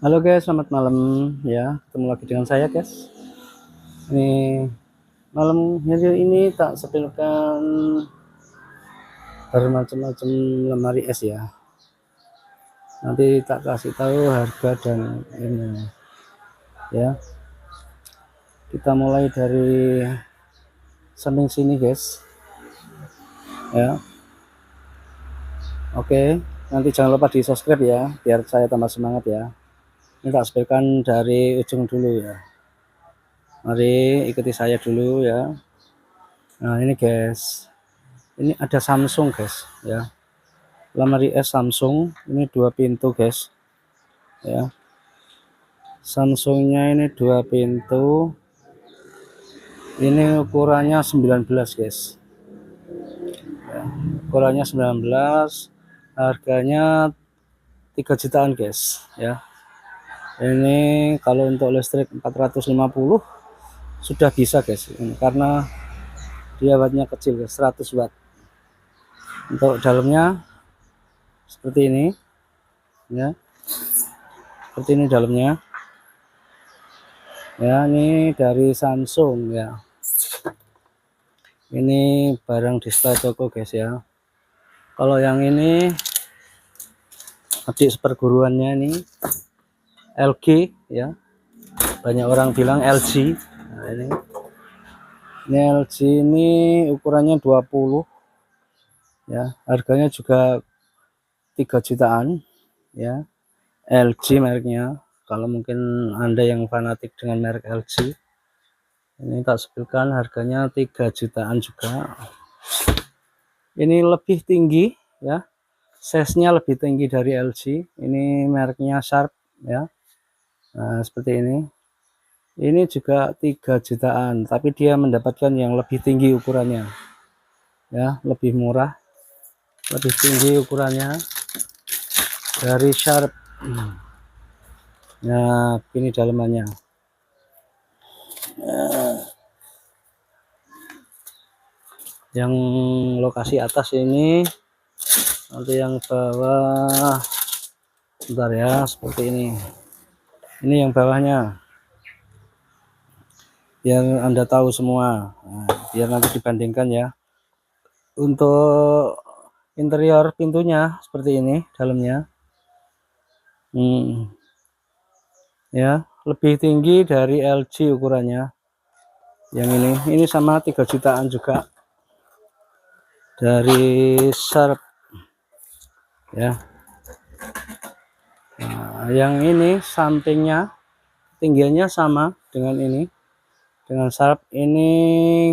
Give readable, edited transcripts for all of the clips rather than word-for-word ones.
Halo guys, selamat malam ya. Ketemu lagi dengan saya guys. Ini malam hari ini tak sepilkan bermacam-macam lemari es ya. Nanti tak kasih tahu harga dan ini ya. Kita mulai dari samping sini guys. Ya. Oke, nanti jangan lupa di subscribe ya, biar saya tambah semangat ya. Ini tak sepilkan dari ujung dulu ya. Mari ikuti saya dulu ya. Nah ini guys, ini ada Samsung guys ya, lemari es Samsung, ini 2 pintu guys ya. Samsungnya ini 2 pintu, ini ukurannya 19 guys ya. Ukurannya 19, harganya 3 jutaan guys ya. Ini kalau untuk listrik 450 sudah bisa guys ini, karena dia wattnya kecil guys, 100 watt. Untuk dalamnya seperti ini ya, seperti ini dalamnya ya. Ini dari Samsung ya, ini barang display toko guys ya. Kalau yang ini adik seperguruannya ini LG ya, banyak orang bilang LG. Nah, ini LG ini ukurannya 20 ya, harganya juga 3 jutaan ya. LG mereknya, kalau mungkin Anda yang fanatik dengan merek LG, ini tak sebutkan harganya 3 jutaan juga. Ini lebih tinggi ya, size-nya lebih tinggi dari LG. Ini mereknya Sharp ya. Nah, seperti ini. Ini juga 3 jutaan, tapi dia mendapatkan yang lebih tinggi ukurannya. Ya, lebih murah. Lebih tinggi ukurannya dari Sharp. Nah, ini dalamannya. Yang lokasi atas ini, nanti yang bawah bentar ya, seperti ini yang bawahnya, biar Anda tahu semua. Nah, biar nanti dibandingkan ya. Untuk interior pintunya seperti ini dalamnya ya, lebih tinggi dari LG ukurannya. Yang ini sama 3 jutaan juga dari Sharp ya. Nah, yang ini sampingnya tingginya sama dengan ini, dengan Sharp. Ini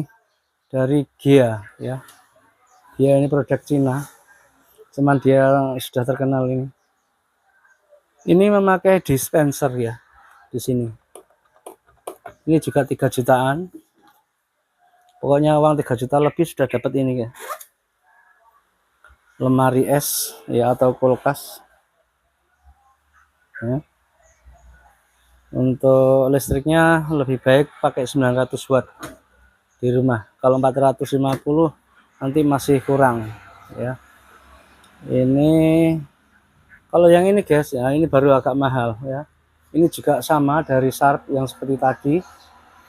dari Gia ya. Gia ini produk Cina, cuman dia sudah terkenal ini. Ini memakai dispenser ya di sini. Ini juga 3 jutaan. Pokoknya uang 3 juta lebih sudah dapat ini ya. Lemari es ya, atau kulkas. Ya. Untuk listriknya lebih baik pakai 900 watt di rumah. Kalau 450 nanti masih kurang ya. Ini kalau yang ini guys ya, ini baru agak mahal ya. Ini juga sama dari Sharp yang seperti tadi,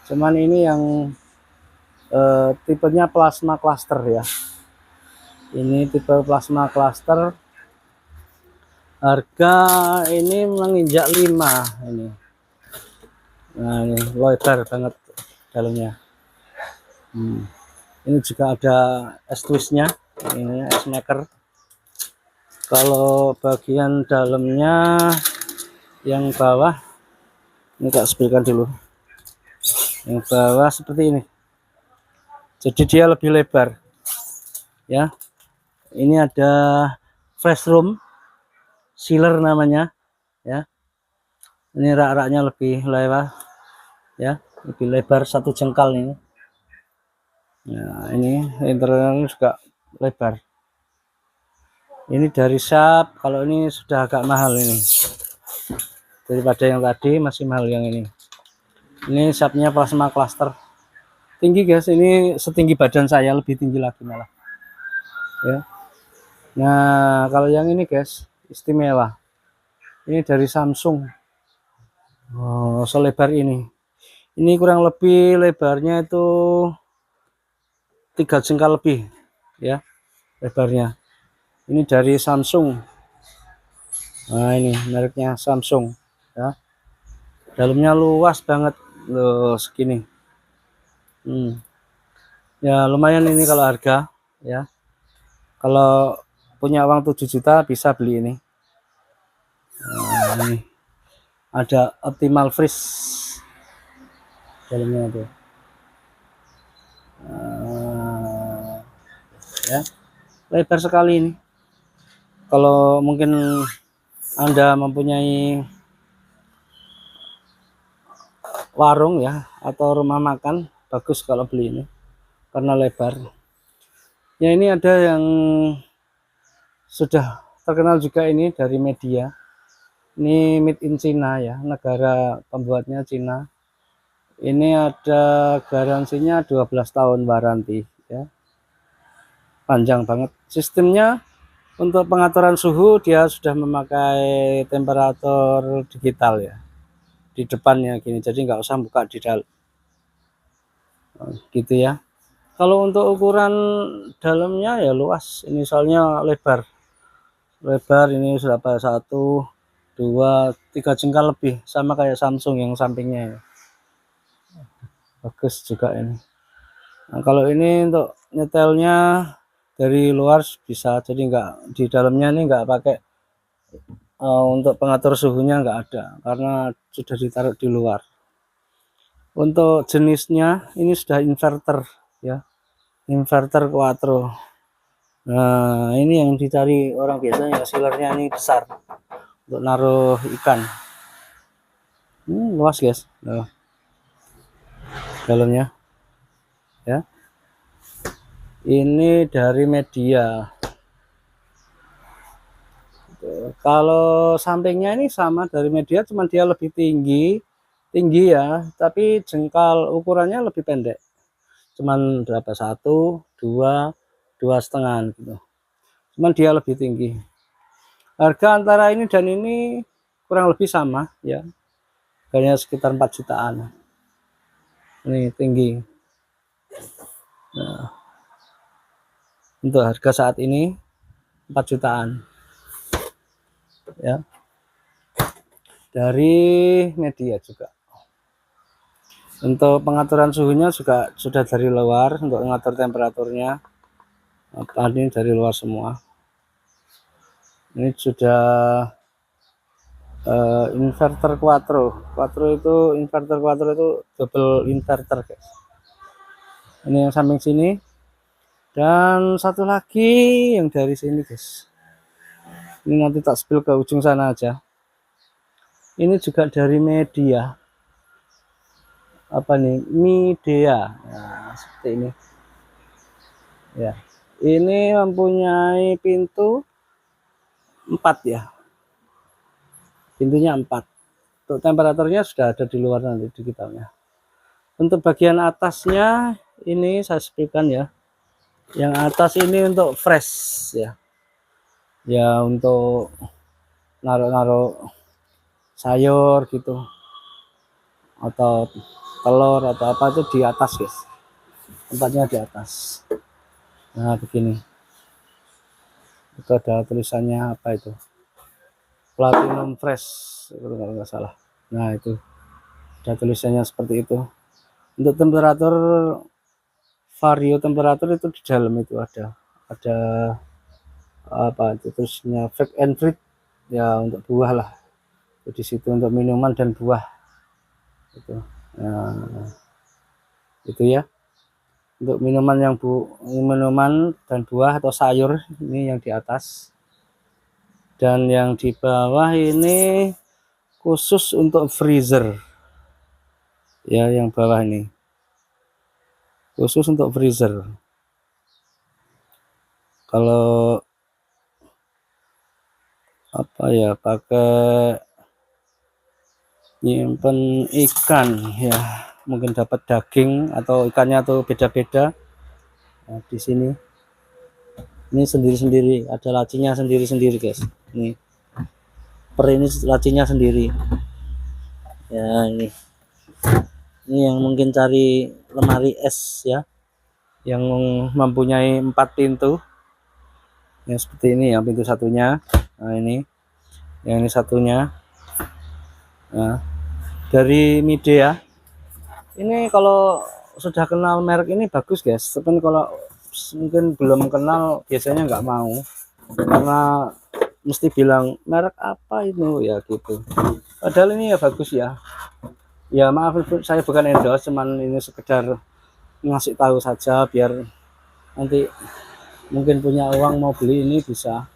cuman ini yang tipenya plasma cluster ya. Ini tipe plasma cluster, harga ini menginjak 5 ini. Nah, ini lebar banget dalamnya. Ini juga ada es twistnya, ini es maker. Kalau bagian dalamnya yang bawah, ini tak sebutkan dulu. Yang bawah seperti ini, jadi dia lebih lebar ya. Ini ada flash room sealer namanya ya. Ini rak-raknya lebih lebar ya, lebih lebar, 1 jengkal ini. Nah, ini interiornya juga lebar. Ini dari Sharp. Kalau ini sudah agak mahal ini daripada yang tadi, masih mahal yang ini. Ini Sharpnya plasma cluster, tinggi guys, ini setinggi badan saya, lebih tinggi lagi malah ya. Nah, kalau yang ini guys istimewa, ini dari Samsung Oh, selebar ini kurang lebih lebarnya itu 3 jengkal lebih ya lebarnya. Ini dari Samsung. Nah, ini mereknya Samsung ya. Dalamnya luas banget loh segini. Ya lumayan ini kalau harga ya. Kalau punya uang 7 juta bisa beli ini. Nah, ini ada Optimal Freeze dalamnya tuh. Ya, lebar sekali ini. Kalau mungkin Anda mempunyai warung ya atau rumah makan, bagus kalau beli ini karena lebar. Ya, ini ada yang sudah terkenal juga ini dari media. Ini made in China ya, negara pembuatnya China. Ini ada garansinya 12 tahun waranti ya. Panjang banget. Sistemnya untuk pengaturan suhu dia sudah memakai temperatur digital ya. Di depannya gini, jadi nggak usah buka di dalam. Gitu ya. Kalau untuk ukuran dalamnya ya luas. Ini soalnya lebar. Lebar ini sudah pada 1, 2, 3 jengkal lebih, sama kayak Samsung yang sampingnya ya. Bagus juga ini. Nah, kalau ini untuk nyetelnya dari luar bisa, jadi nggak di dalamnya ini nggak pakai untuk pengatur suhunya nggak ada karena sudah ditaruh di luar. Untuk jenisnya ini sudah inverter ya, inverter quattro. Nah, ini yang dicari orang biasanya, sealernya ini besar untuk naruh ikan. Luas guys, nah, dalamnya ya. Ini dari media. Kalau sampingnya ini sama dari media, cuman dia lebih tinggi ya, tapi jengkal ukurannya lebih pendek. Cuman berapa, 1, 2, 2,5 gitu. Cuman dia lebih tinggi. Harga antara ini dan ini kurang lebih sama ya. Harganya sekitar 4 jutaan. Ini tinggi. Nah, untuk harga saat ini 4 jutaan. Ya. Dari media juga. Untuk pengaturan suhunya juga sudah dari luar, untuk mengatur temperaturnya. Ini dari luar semua. Ini sudah inverter quattro. Inverter quattro itu double inverter guys. Ini yang samping sini. Dan satu lagi yang dari sini guys. Ini nanti tak spill ke ujung sana aja. Ini juga dari media. Apa nih? Midea. Nah, seperti ini. Ya. Ini mempunyai pintu 4 ya. Pintunya 4. Untuk temperaturnya sudah ada di luar nanti digitalnya. Untuk bagian atasnya ini saya spillkan ya. Yang atas ini untuk fresh ya. Ya, untuk naruh-naruh sayur gitu. Atau telur atau apa itu di atas guys. Tempatnya di atas. Nah, begini. Itu ada tulisannya apa itu? Platinum Fresh kalau nggak salah. Nah, itu ada tulisannya seperti itu. Untuk temperatur, vario temperatur itu di dalam itu ada apa itu terusnya, fake and fruit ya, untuk buah lah itu di situ, untuk minuman dan buah itu. Nah, itu ya, untuk minuman minuman dan buah atau sayur ini yang di atas, dan yang di bawah ini khusus untuk freezer ya. Yang bawah ini khusus untuk freezer. Kalau apa ya, pakai nyimpen ikan ya, mungkin dapat daging atau ikannya tuh beda-beda. Nah, di sini ini sendiri-sendiri, ada lacinya sendiri-sendiri guys. Ini per ini lacinya sendiri Ya, ini yang mungkin cari lemari es ya, yang mempunyai 4 pintu. Yang seperti ini ya, pintu satunya. Nah, ini yang ini satunya. Nah, dari Midea. Ini kalau sudah kenal merek ini bagus guys, tapi kalau mungkin belum kenal biasanya nggak mau, karena mesti bilang merek apa itu ya gitu. Padahal ini ya bagus ya. Ya maaf, saya bukan endorse, cuman ini sekedar ngasih tahu saja biar nanti mungkin punya uang mau beli ini bisa.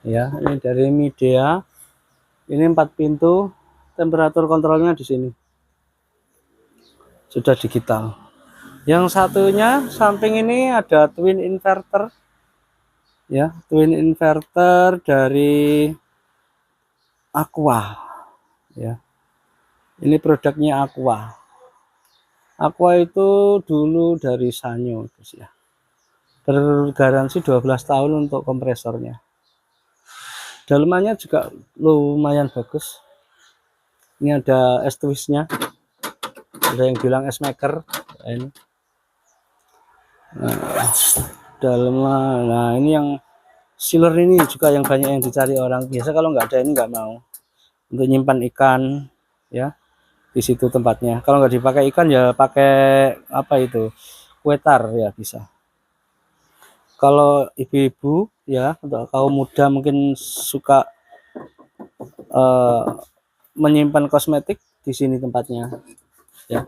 Ya, ini dari Midea. Ini 4 pintu, temperatur kontrolnya di sini. Sudah digital. Yang satunya samping ini ada twin inverter. Ya, twin inverter dari Aqua. Ya. Ini produknya Aqua. Aqua itu dulu dari Sanyo, guys ya. Bergaransi 12 tahun untuk kompresornya. Dalemannya juga lumayan bagus. Ini ada es twistnya. Ada yang bilang es maker. Ini. Nah, daleman. Nah, ini yang sealer ini juga yang banyak yang dicari orang. Biasa kalau nggak ada ini nggak mau. Untuk nyimpan ikan, ya. Di situ tempatnya. Kalau nggak dipakai ikan ya pakai apa itu? Kuetar ya bisa. Kalau ibu-ibu ya, untuk kaum muda mungkin suka menyimpan kosmetik, di sini tempatnya ya,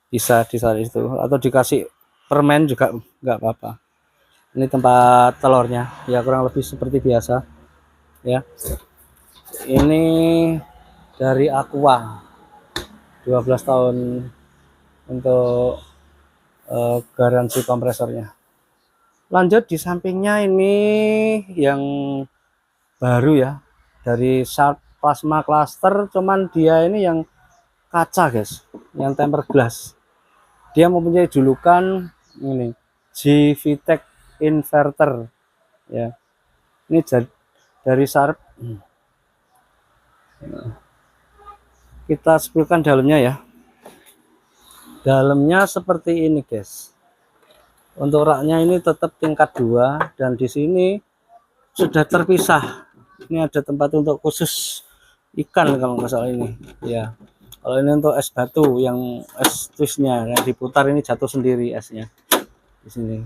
bisa di saat itu, atau dikasih permen juga nggak apa-apa. Ini tempat telurnya ya, kurang lebih seperti biasa ya. Ini dari Aqua, 12 tahun untuk garansi kompresornya. Lanjut di sampingnya ini yang baru ya, dari Sharp Plasma Cluster, cuman dia ini yang kaca guys, yang tempered glass. Dia mempunyai julukan ini GVTech Inverter ya. Ini dari Sharp. Kita sebutkan dalamnya ya. Dalamnya seperti ini guys. Untuk raknya ini tetap tingkat 2, dan di sini sudah terpisah. Ini ada tempat untuk khusus ikan kalau nggak salah ini ya. Kalau ini untuk es batu, yang es twistnya yang diputar ini jatuh sendiri esnya di sini.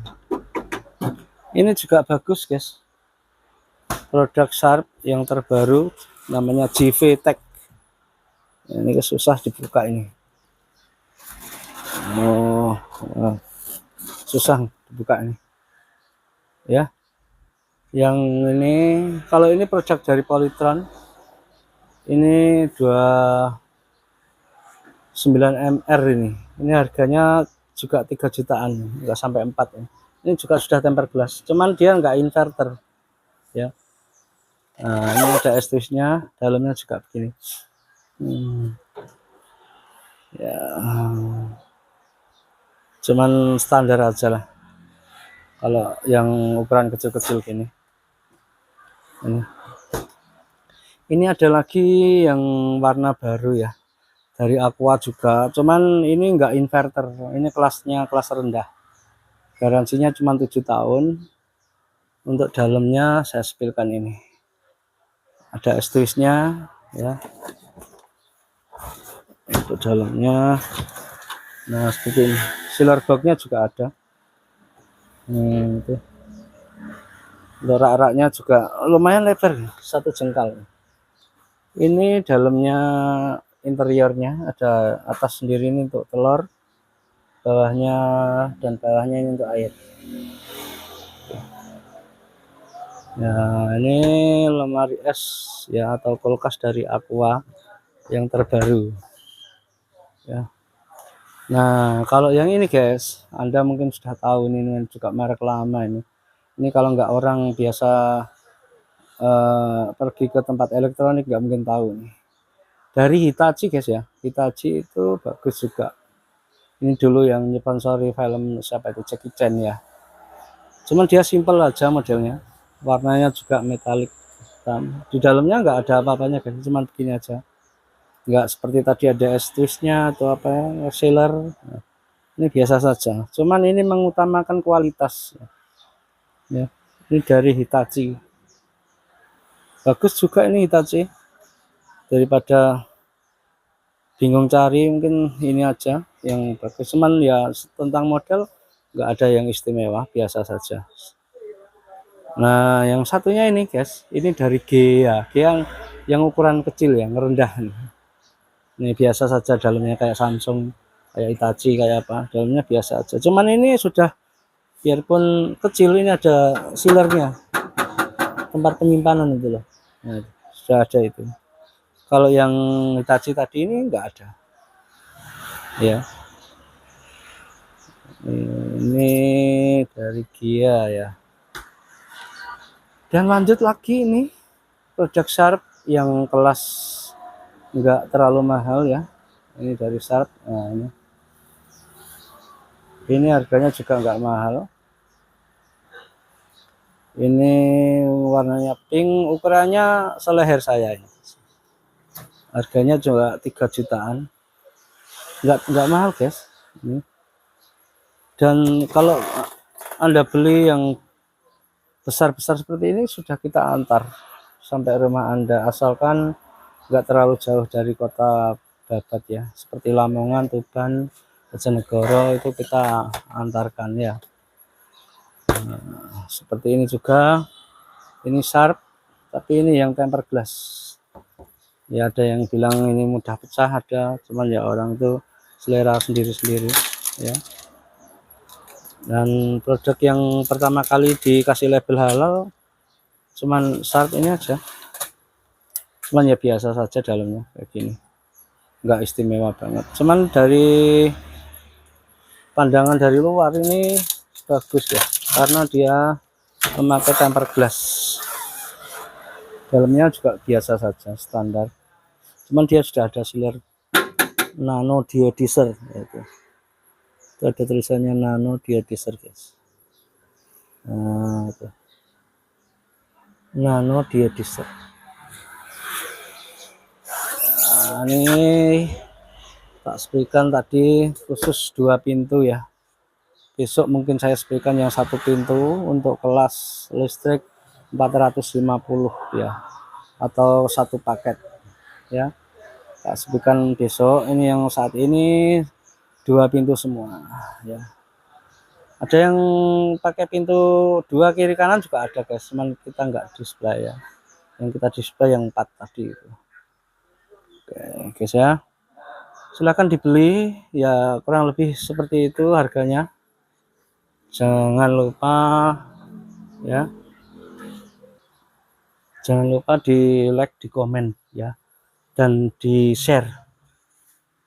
Ini juga bagus guys, produk Sharp yang terbaru namanya GVTech. Ini susah dibuka ini. Susah dibuka ini ya. Yang ini, kalau ini produk dari Polytron, ini 29 Mr ini harganya juga 3 jutaan, enggak sampai 4 ya. Ini juga sudah tempered glass, cuman dia enggak inverter ya. Nah, ini ada es twistnya, dalamnya juga begini ya, cuman standar aja lah kalau yang ukuran kecil-kecil gini. Ini ada lagi yang warna baru ya, dari Aqua juga, cuman ini enggak inverter, ini kelasnya kelas rendah, garansinya cuma 7 tahun. Untuk dalamnya saya spillkan ini, ada es twistnya ya. Untuk dalamnya nah seperti ini, sealer boxnya juga ada. Itu untuk rak-raknya juga lumayan lebar, 1 jengkal. Ini dalamnya, interiornya ada atas sendiri ini untuk telur, bawahnya dan bawahnya ini untuk air. Nah, ini lemari es ya, atau kulkas dari Aqua yang terbaru ya. Nah, kalau yang ini guys, Anda mungkin sudah tahu, ini juga merek lama ini. Ini kalau nggak orang biasa pergi ke tempat elektronik nggak mungkin tahu nih. Dari Hitachi guys ya, Hitachi itu bagus juga. Ini dulu yang nyponsori film siapa itu, Jackie Chan ya. Cuman dia simple aja modelnya, warnanya juga metalik hitam. Di dalamnya nggak ada apa-apanya guys, cuman begini aja. nggak seperti tadi ada es twistnya atau apa ya, sealer. Nah, ini biasa saja, cuman ini mengutamakan kualitas ya. Ini dari Hitachi, bagus juga ini Hitachi, daripada bingung cari mungkin ini aja yang bagus. Cuman ya tentang model nggak ada yang istimewa, biasa saja. Nah yang satunya ini guys, ini dari G ya, G yang ukuran kecil ya, rendah. Ini biasa saja, dalamnya kayak Samsung, kayak Hitachi, kayak apa, dalamnya biasa aja. Cuman ini sudah, biarpun kecil, ini ada sealernya, tempat penyimpanan itu loh. Nah, sudah ada itu. Kalau yang Hitachi tadi ini enggak ada ya. Ini dari Gia ya. Dan lanjut lagi ini produk Sharp yang kelas enggak terlalu mahal ya. Ini dari Sharp. Nah, ini harganya juga enggak mahal. Ini warnanya pink, ukurannya seleher saya ini. Harganya juga 3 jutaan. Enggak mahal guys ini. Dan kalau Anda beli yang besar-besar seperti ini sudah kita antar sampai rumah Anda, asalkan enggak terlalu jauh dari kota Babat ya, seperti Lamongan, Tuban, Bojonegoro, itu kita antarkan ya. Nah, seperti ini juga, ini Sharp tapi ini yang tempered glass ya. Ada yang bilang ini mudah pecah, ada, cuman ya orang itu selera sendiri-sendiri ya. Dan produk yang pertama kali dikasih label halal cuman Sharp ini aja, cuman ya biasa saja dalamnya kayak gini, nggak istimewa banget. Cuman dari pandangan dari luar ini bagus ya, karena dia memakai tempered glass. Dalamnya juga biasa saja, standar, cuman dia sudah ada sealer nano diodizer yaitu. Itu ada tulisannya nano diodizer guys. Nah, itu nano diodizer. Nah, ini tak sepikan tadi khusus 2 pintu ya. Besok mungkin saya sepikan yang 1 pintu untuk kelas listrik 450 ya, atau 1 paket ya. Tak sepikan besok. Ini yang saat ini 2 pintu semua ya. Ada yang pakai pintu 2 kiri kanan juga ada guys, cuman kita nggak display ya. Yang kita display yang 4 tadi itu. Oke guys ya, silahkan dibeli ya, kurang lebih seperti itu harganya. Jangan lupa ya, jangan lupa di like, di komen ya, dan di share,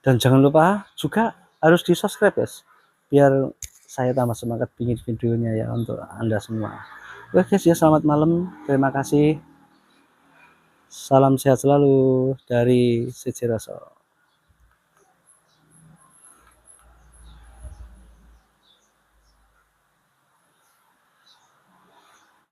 dan jangan lupa juga harus di subscribe guys, biar saya tambah semangat bikin videonya ya untuk Anda semua. Oke guys ya, selamat malam, terima kasih, salam sehat selalu dari Sejiroso.